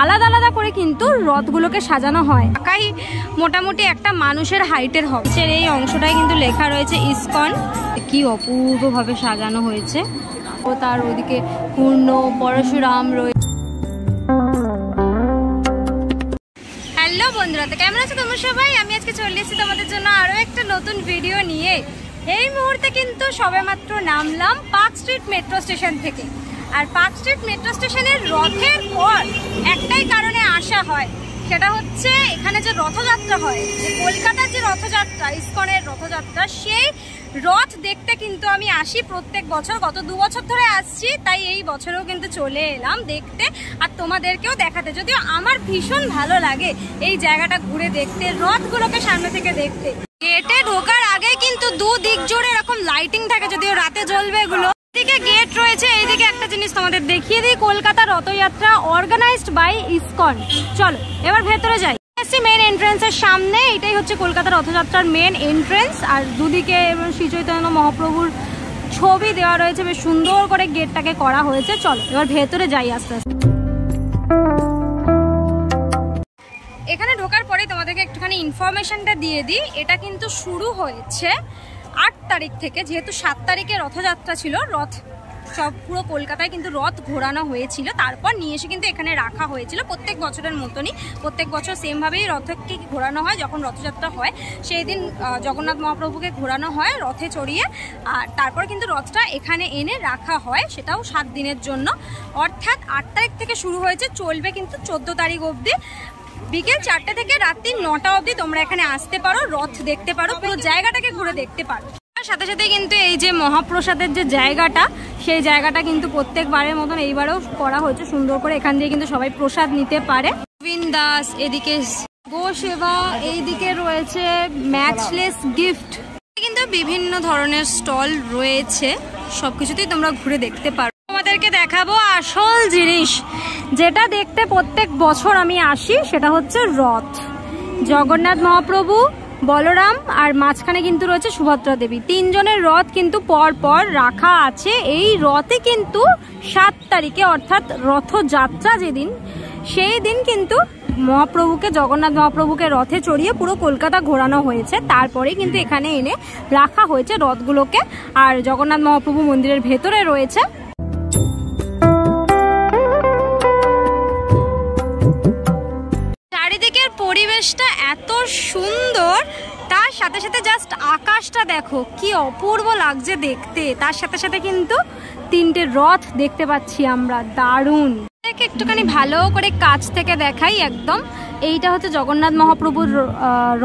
আলাদা আলাদা করে কিন্তু রথগুলোকে সাজানো হয়। একাই মোটামুটি একটা মানুষের হাইটের হবে। এই অংশটাই কিন্তু লেখা রয়েছে ইসকন। কি অপূর্বভাবে সাজানো হয়েছে। ও তার ওদিকে পূর্ণ পরশুরাম রয়েছে। হ্যালো বন্ধুরা, তো কেমন আছো তোমরা সবাই? আমি আজকে চলে এসেছি তোমাদের জন্য আরো একটা নতুন ভিডিও নিয়ে। এই মুহূর্তে কিন্তু সবেমাত্র নামলাম পার্ক স্ট্রিট মেট্রো স্টেশন থেকে। আর পার্ক স্ট্রিট মেট্রো স্টেশনের রথের পর একটাই কারণে আসা হয়, সেটা হচ্ছে এখানে যে রথযাত্রা হয়, যে কলকাতার যে রথযাত্রা, ইসকনের রথযাত্রা, সেই রথ দেখতে কিন্তু আমি আসি প্রত্যেক বছর। গত 2 বছর ধরে আসছি, তাই এই বছরেও কিন্তু চলে এলাম দেখতে আর তোমাদেরকেও দেখাতে। যদিও আমার ভীষণ ভালো লাগে এই জায়গাটা ঘুরে দেখতে, রথগুলোকে সামনে থেকে দেখতে। গেটে ঢোকার আগে কিন্তু দুদিক জুড়ে এরকম লাইটিং থাকে, যদিও রাতে জ্বলবে এগুলো। এদিকে গেট রয়েছে, এইদিকে একটা জিনিস তোমাদের দেখিয়ে দিই, Kolkata Rathyatra organised by ISKCON. চলো এবার ভেতরে যাই। মেন এন্ট্রান্সের সামনে, এটাই হচ্ছে কলকাতা রথযাত্রার মেন এন্ট্রান্স। আর দুদিকে শ্রী চৈতন্য মহাপ্রভুর ছবি দেওয়া রয়েছে, বেশ সুন্দর করে গেটটাকে করা হয়েছে। চলো এবার ভেতরে যাই আস্তে আস্তে। এখানে ঢোকার পরে তোমাদেরকে একটুখানি ইনফরমেশনটা দিয়ে দিই। এটা কিন্তু শুরু হয়েছে 8 তারিখ থেকে, যেহেতু 7 তারিখে রথযাত্রা ছিল। রথ সব পুরো কলকাতায় কিন্তু রথ ঘোরানো হয়েছিল, তারপর নিয়ে এসে কিন্তু এখানে রাখা হয়েছিল। প্রত্যেক বছরের মতনই প্রত্যেক বছর সেমভাবেই রথকে ঘোরানো হয়। যখন রথযাত্রা হয় সেই দিন জগন্নাথ মহাপ্রভুকে ঘোরানো হয় রথে চড়িয়ে, আর তারপর কিন্তু রথটা এখানে এনে রাখা হয়, সেটাও 7 দিনের জন্য। অর্থাৎ 8 তারিখ থেকে শুরু হয়েছে, চলবে কিন্তু 14 তারিখ অবধি। বিকেল 4টে থেকে রাত্রি 9টা অবধি তোমরা এখানে আসতে পারো, রথ দেখতে পারো, পুরো জায়গাটাকে ঘুরে দেখতে পারো। সাথে সাথে কিন্তু এই যে মহাপ্রসাদের যে জায়গাটা, সেই জায়গাটা কিন্তু প্রত্যেকবারের মতন এইবারেও করা হয়েছে সুন্দর করে। এখান দিয়ে কিন্তু সবাই প্রসাদ নিতে পারে। গোবিন্দ দাস, এদিকে গো সেবা, এইদিকে রয়েছে ম্যাচলেস গিফট। কিন্তু বিভিন্ন ধরনের স্টল রয়েছে, সবকিছুতেই তোমরা ঘুরে দেখতে পারো। তোমাদেরকে দেখাবো আসল জিনিস, যেটা দেখতে প্রত্যেক বছর আমি আসি, সেটা হচ্ছে রথ। জগন্নাথ মহাপ্রভু, বলরাম আর মাঝখানে কিন্তু রয়েছে সুভদ্রা দেবী। 3 জনের রথ কিন্তু পর পর রাখা আছে। এই রথে কিন্তু 7 তারিখে অর্থাৎ রথযাত্রা যেদিন, সেই দিন কিন্তু মহাপ্রভুকে, জগন্নাথ মহাপ্রভুকে রথে চড়িয়ে পুরো কলকাতা ঘোরানো হয়েছে। তারপরে কিন্তু এখানে এনে রাখা হয়েছে রথগুলোকে। আর জগন্নাথ মহাপ্রভু মন্দিরের ভেতরে রয়েছে। চারিদিকের পরিবেশটা এত সুন্দর, তার সাথে সাথে জাস্ট আকাশটা দেখো কি অপূর্ব লাগছে দেখতে। তার সাথে সাথে কিন্তু 3টে রথ দেখতে পাচ্ছি আমরা, দারুণ। একটুখানি ভালো করে কাছ থেকে দেখাই একদম। এইটা হচ্ছে জগন্নাথ মহাপ্রভুর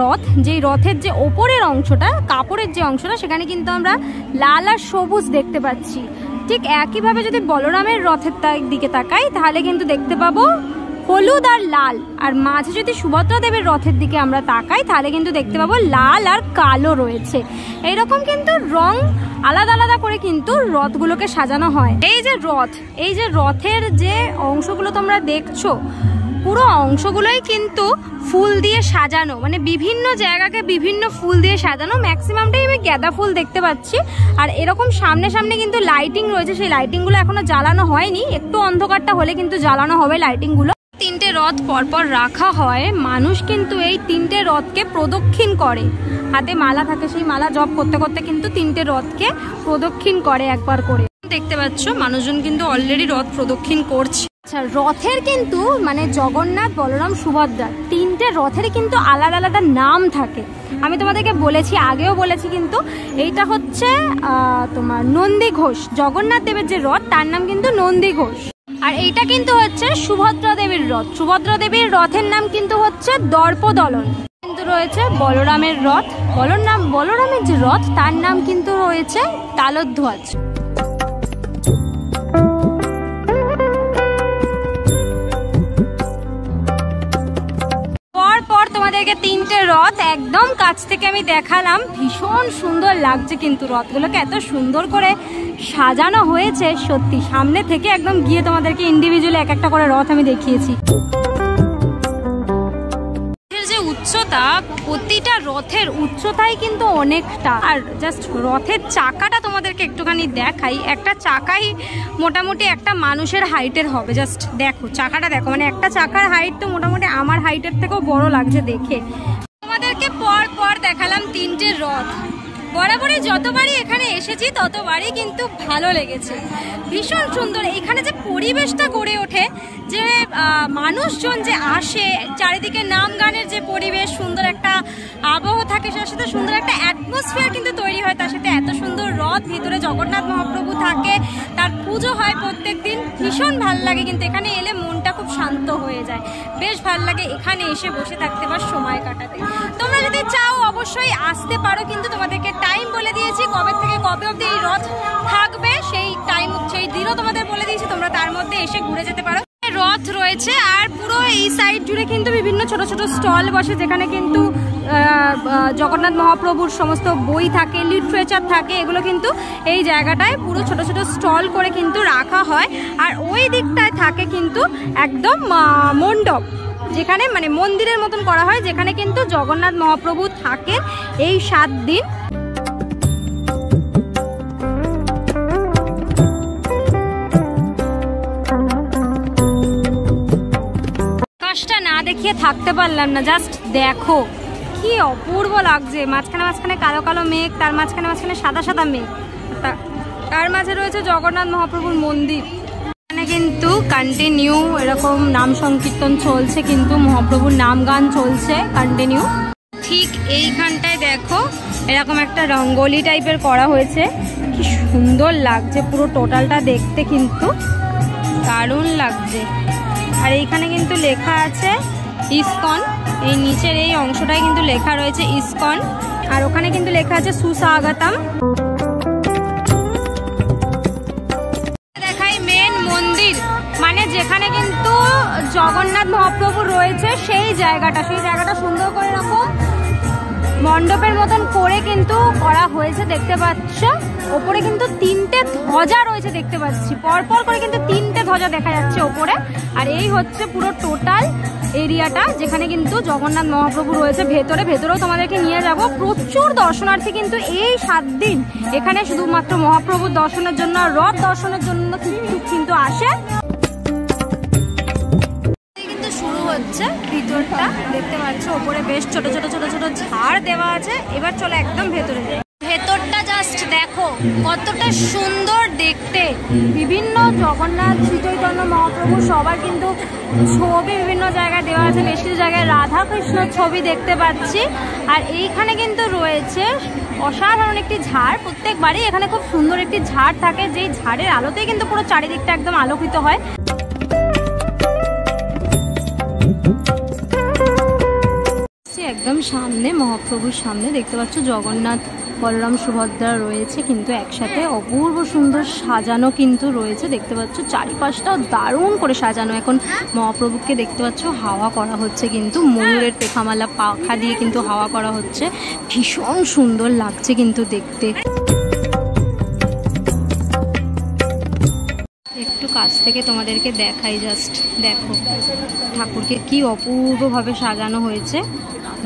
রথ। যেই রথের যে ওপরের অংশটা, কাপড়ের যে অংশটা, সেখানে কিন্তু আমরা লাল আর সবুজ দেখতে পাচ্ছি। ঠিক একইভাবে যদি বলরামের রথের দিকে তাকাই, তাহলে কিন্তু দেখতে পাবো হলুদ আর লাল। আর মাঝে যদি সুভদ্রা দেবীর রথের দিকে আমরা তাকাই, তাহলে কিন্তু দেখতে পাবো লাল আর কালো রয়েছে। এইরকম কিন্তু রং আলাদা আলাদা করে কিন্তু রথগুলোকে সাজানো হয়। এই যে রথের যে অংশগুলো তোমরা দেখছো, পুরো অংশগুলোই কিন্তু ফুল দিয়ে সাজানো, মানে বিভিন্ন জায়গাকে বিভিন্ন ফুল দিয়ে সাজানো। ম্যাক্সিমামটাই আমি গাঁদা ফুল দেখতে পাচ্ছি। আর এরকম সামনে সামনে কিন্তু লাইটিং রয়েছে, সেই লাইটিংগুলো এখনো জ্বালানো হয়নি। একটু অন্ধকারটা হলে কিন্তু জ্বালানো হবে লাইটিংগুলো। 3টে রথ পরপর রাখা হয়। মানুষ কিন্তু এই 3টে রথকে প্রদক্ষিণ করে, হাতে মালা থাকে, সেই মালা জপ করতে করতে কিন্তু 3টে রথকে প্রদক্ষিণ করে একবার করে। দেখতে পাচ্ছ মানুষজন কিন্তু অলরেডি রথ প্রদক্ষিণ করছে। আচ্ছা, রথের কিন্তু মানে জগন্নাথ, বলরাম, সুভদ্রা 3টে রথের কিন্তু আলাদা আলাদা নাম থাকে। আমি তোমাদেরকে বলেছি, আগেও বলেছি, কিন্তু এইটা হচ্ছে তোমার নন্দী ঘোষ। জগন্নাথ দেবের যে রথ, তার নাম কিন্তু নন্দী ঘোষ। আর এইটা কিন্তু হচ্ছে সুভদ্রা দেবীর রথ। সুভদ্রা দেবীর রথের নাম কিন্তু হচ্ছে দর্পদলন। কিন্তু রয়েছে বলরামের রথ, বলরামের যে রথ, তার নাম কিন্তু রয়েছে তালধ্বজ। পরপর তোমাদেরকে 3টে রথ একদম কাছ থেকে আমি দেখালাম। ভীষণ সুন্দর লাগছে কিন্তু রথগুলোকে এত সুন্দর করে সাজানো হয়েছে। সত্যি সামনে থেকে একদম গিয়ে তোমাদেরকে ইন্ডিভিজুয়ালি এক একটা করে রথ আমি দেখিয়েছি। যে উচ্চতা উচ্চতা, প্রতিটা রথের উচ্চতাই কিন্তু অনেকটা। আর জাস্ট রথের চাকাটা তোমাদেরকে একটুখানি দেখাই, একটা চাকাই মোটামুটি একটা মানুষের হাইটের হবে। জাস্ট দেখো চাকাটা দেখো, মানে একটা চাকার হাইট তো মোটামুটি আমার হাইটের থেকেও বড় লাগছে দেখে। তোমাদেরকে পর পর দেখালাম তিনটে রথ। বরাবরই যতবারই এখানে এসেছি ততবারই কিন্তু ভালো লেগেছে, ভীষণ সুন্দর। এখানে যে পরিবেশটা গড়ে ওঠে, যে মানুষজন যে আসে, চারিদিকে নাম গানের যে পরিবেশ, সুন্দর একটা আবহ থাকে, তার সাথে সুন্দর একটা অ্যাটমসফিয়ার কিন্তু তৈরি হয়, তার সাথে এত সুন্দর রথ, ভিতরে জগন্নাথ মহাপ্রভু থাকে, তার পুজো হয় প্রত্যেক দিন, ভীষণ ভালো লাগে। কিন্তু এখানে এলে মনটা খুব শান্ত হয়ে যায়, বেশ ভালো লাগে এখানে এসে বসে থাকতে বা সময় কাটাতে। তোমরা যদি চাও অবশ্যই আসতে পারো, কিন্তু তোমাদেরকে টাইম বলে দিয়েছি কবে থেকে কবে অবধি এই রথ থাকবে, সেই টাইম সেই দিনও তোমাদের বলে দিয়েছি, তোমরা তার মধ্যে এসে ঘুরে যেতে পারো। রথ রয়েছে আর পুরো এই সাইড জুড়ে কিন্তু বিভিন্ন ছোট ছোট স্টল বসে, যেখানে কিন্তু জগন্নাথ মহাপ্রভুর সমস্ত বই থাকে, লিটারেচার থাকে, এগুলো কিন্তু এই জায়গাটায় পুরো ছোট ছোট স্টল করে কিন্তু রাখা হয়। আর ওই দিকটায় থাকে কিন্তু একদম মণ্ডপ, যেখানে মানে মন্দিরের মতন করা হয়, যেখানে কিন্তু জগন্নাথ মহাপ্রভু থাকেন এই 7 দিন। আকাশটা না দেখিয়ে থাকতে পারলাম না, জাস্ট দেখো কি অপূর্ব লাগছে। মাঝখানে মাঝখানে কালো কালো মেঘ, তার মাঝখানে মাঝখানে সাদা সাদা মেঘ, তার মাঝে রয়েছে জগন্নাথ মহাপ্রভুর মন্দির। এখানে কিন্তু কন্টিনিউ এরকম নাম সংকীর্তন চলছে, কিন্তু মহাপ্রভুর নাম গান চলছে কন্টিনিউ। ঠিক এইখানটায় দেখো এরকম একটা রঙ্গোলি টাইপের করা হয়েছে, কি সুন্দর লাগছে পুরো টোটালটা দেখতে, কিন্তু দারুণ লাগছে। আর এইখানে কিন্তু লেখা আছে ইসকন, এই নিচের এই অংশটাই কিন্তু লেখা রয়েছে ইসকন, আর ওখানে কিন্তু লেখা আছে সুস্বাগতম। দেখাই মেন মন্দির, মানে যেখানে কিন্তু জগন্নাথ মহাপ্রভু রয়েছে সেই জায়গাটা সুন্দর করে এরকম মণ্ডপের মতন করে কিন্তু করা হয়েছে, দেখতে পাচ্ছ। ওপরে কিন্তু 3টে ধ্বজা রয়েছে দেখতে পাচ্ছি, পরপর করে কিন্তু 3টে ধ্বজা দেখা যাচ্ছে ওপরে। আর এই হচ্ছে পুরো টোটাল এরিয়াটা, যেখানে কিন্তু জগন্নাথ মহাপ্রভু রয়েছে। ভেতরেও তোমাদেরকে নিয়ে যাব। প্রচুর দর্শনার্থী কিন্তু এই 7 দিন এখানে শুধুমাত্র মহাপ্রভুর দর্শনের জন্য, রথ দর্শনের জন্য কিন্তু আসে। শুরু হচ্ছে ভিতরটা, দেখতে পাচ্ছ ওপরে বেশ ছোট ছোট ছোট ছোট ঝাড় দেওয়া আছে। এবার চলো একদম ভেতরে যাই। ভেতরটা জাস্ট দেখো কতটা সুন্দর দেখতে। বিভিন্ন জগন্নাথ শ্রী চৈতন্য মহাপ্রভু সবার কিন্তু ছবি বিভিন্ন জায়গায় দেওয়া আছে, বেশ কিছু জায়গায় রাধা কৃষ্ণর ছবি দেখতে পাচ্ছি। আর এইখানে কিন্তু রয়েছে অসাধারণ একটি ঝাড়, প্রত্যেকবারই এখানে খুব সুন্দর একটি ঝাড় থাকে, যেই ঝাড়ের আলোতেই কিন্তু পুরো চারিদিকটা একদম আলোকিত হয়। একদম সামনে মহাপ্রভুর সামনে দেখতে পাচ্ছ জগন্নাথ, বলরাম, সুভদ্রা রয়েছে কিন্তু একসাথে, অপূর্ব সুন্দর সাজানো কিন্তু রয়েছে দেখতে পাচ্ছ। চারিপাশটাও দারুণ করে সাজানো। এখন মহাপ্রভুকে দেখতে পাচ্ছ হাওয়া করা হচ্ছে, কিন্তু ময়ূরের পেখামালা পাখা দিয়ে কিন্তু হাওয়া করা হচ্ছে, ভীষণ সুন্দর লাগছে কিন্তু দেখতে। একটু কাছ থেকে তোমাদেরকে দেখাই, জাস্ট দেখো ঠাকুরকে কি অপূর্বভাবে সাজানো হয়েছে,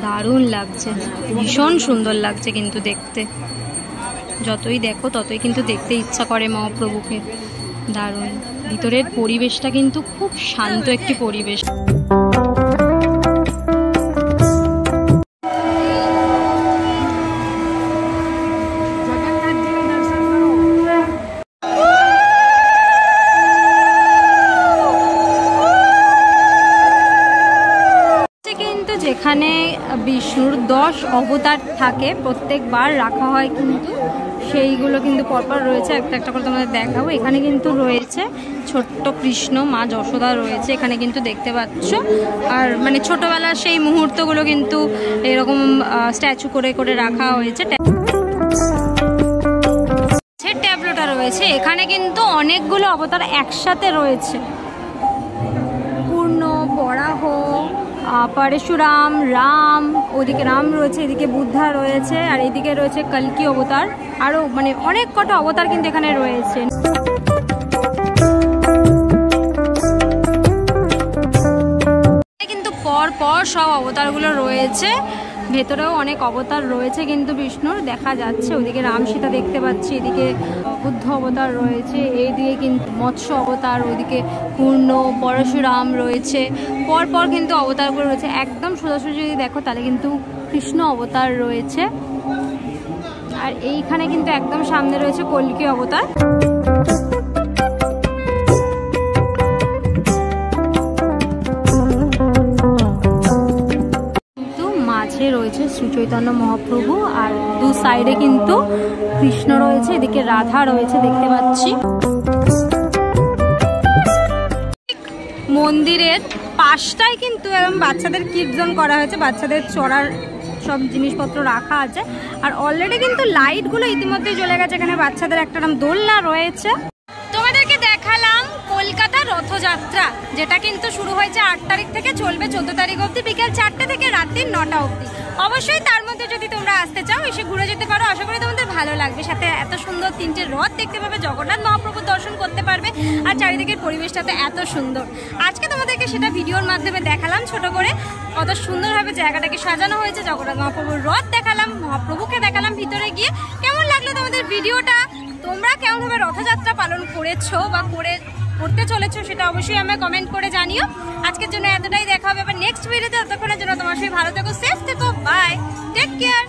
দারুণ লাগছে, ভীষণ সুন্দর লাগছে কিন্তু দেখতে। যতই দেখো ততই কিন্তু দেখতে ইচ্ছা করে মহাপ্রভুকে, দারুণ। ভিতরের পরিবেশটা কিন্তু খুব শান্ত একটি পরিবেশ। যেখানে বিষ্ণুর 10 অবতার থাকে, প্রত্যেকবার রাখা হয় কিন্তু সেইগুলো কিন্তু পরপর রয়েছে, একটা একটা করে তোমাদের দেখাবো। এখানে কিন্তু রয়েছে ছোট্ট কৃষ্ণ, মা যশোদা রয়েছে এখানে কিন্তু দেখতে পাচ্ছ। আর মানে ছোটবেলার সেই মুহূর্তগুলো কিন্তু এরকম স্ট্যাচু করে করে রাখা হয়েছে। ট্যাবলোটা রয়েছে, এখানে কিন্তু অনেকগুলো অবতার একসাথে রয়েছে, পূর্ণ, বরাহ, পরশুরাম, রাম, ওদিকে রাম রয়েছে, এদিকে বুদ্ধা রয়েছে, আর এদিকে রয়েছে কল্কি অবতার, আরও মানে অনেক কটা অবতার কিন্তু এখানে রয়েছে। কিন্তু পর পর পর সব অবতারগুলো রয়েছে, ভেতরেও অনেক অবতার রয়েছে কিন্তু বিষ্ণুর দেখা যাচ্ছে। ওদিকে রাম সীতা দেখতে পাচ্ছি, এদিকে বুদ্ধ অবতার রয়েছে, এইদিকে কিন্তু মৎস্য অবতার, ওদিকে পূর্ণ পরশুরাম রয়েছে, পরপর কিন্তু অবতারগুলো রয়েছে। একদম সোজাসুজি যদি দেখো তাহলে কিন্তু কৃষ্ণ অবতার রয়েছে, আর এইখানে কিন্তু একদম সামনে রয়েছে কল্কি অবতার। মাঝে রয়েছে শ্রী চৈতন্য মহাপ্রভু, আর দু সাইডে কিন্তু কৃষ্ণ রয়েছে, এদিকে রাধা রয়েছে দেখতে পাচ্ছি। মন্দিরের পাশটায় কিন্তু একদম বাচ্চাদের কিডস জোন করা হয়েছে, বাচ্চাদের চড়ার সব জিনিসপত্র রাখা আছে। আর অলরেডি কিন্তু লাইটগুলো ইতিমধ্যে জ্বলে গেছে, এখানে বাচ্চাদের একটা দোলনা রয়েছে। তোমাদেরকে দেখালাম কলকাতা রথযাত্রা, যেটা কিন্তু শুরু হয়েছে 8 তারিখ থেকে, চলবে 14 তারিখ অবধি, বিকেল 4টে থেকে রাত্রি 9টা অবধি। অবশ্যই তার মধ্যে যদি তোমরা আসতে চাও এসে ঘুরে যেতে পারো, আশা করি তোমাদের ভালো লাগবে। সাথে এত সুন্দর 3টে রথ দেখতে পাবে, জগন্নাথ মহাপ্রভুর দর্শন করতে পারবে, আর চারিদিকের পরিবেশটা তো এত সুন্দর। আজকে তোমাদেরকে সেটা ভিডিওর মাধ্যমে দেখালাম ছোট করে, কত সুন্দরভাবে জায়গাটাকে সাজানো হয়েছে, জগন্নাথ মহাপ্রভুর রথ দেখালাম, মহাপ্রভুকে দেখালাম ভিতরে গিয়ে। কেমন লাগলো তোমাদের ভিডিওটা? তোমরা কেমনভাবে রথযাত্রা পালন করেছো বা করতে চলেছো সেটা অবশ্যই আমায় কমেন্ট করে জানিও। আজকের জন্য এতটাই, দেখা হবে আবার নেক্সট ভিডিওতে। ততক্ষণের জন্য তোমার সবাই ভালো থেকো, সেফ থেকো, বাই, টেক কেয়ার।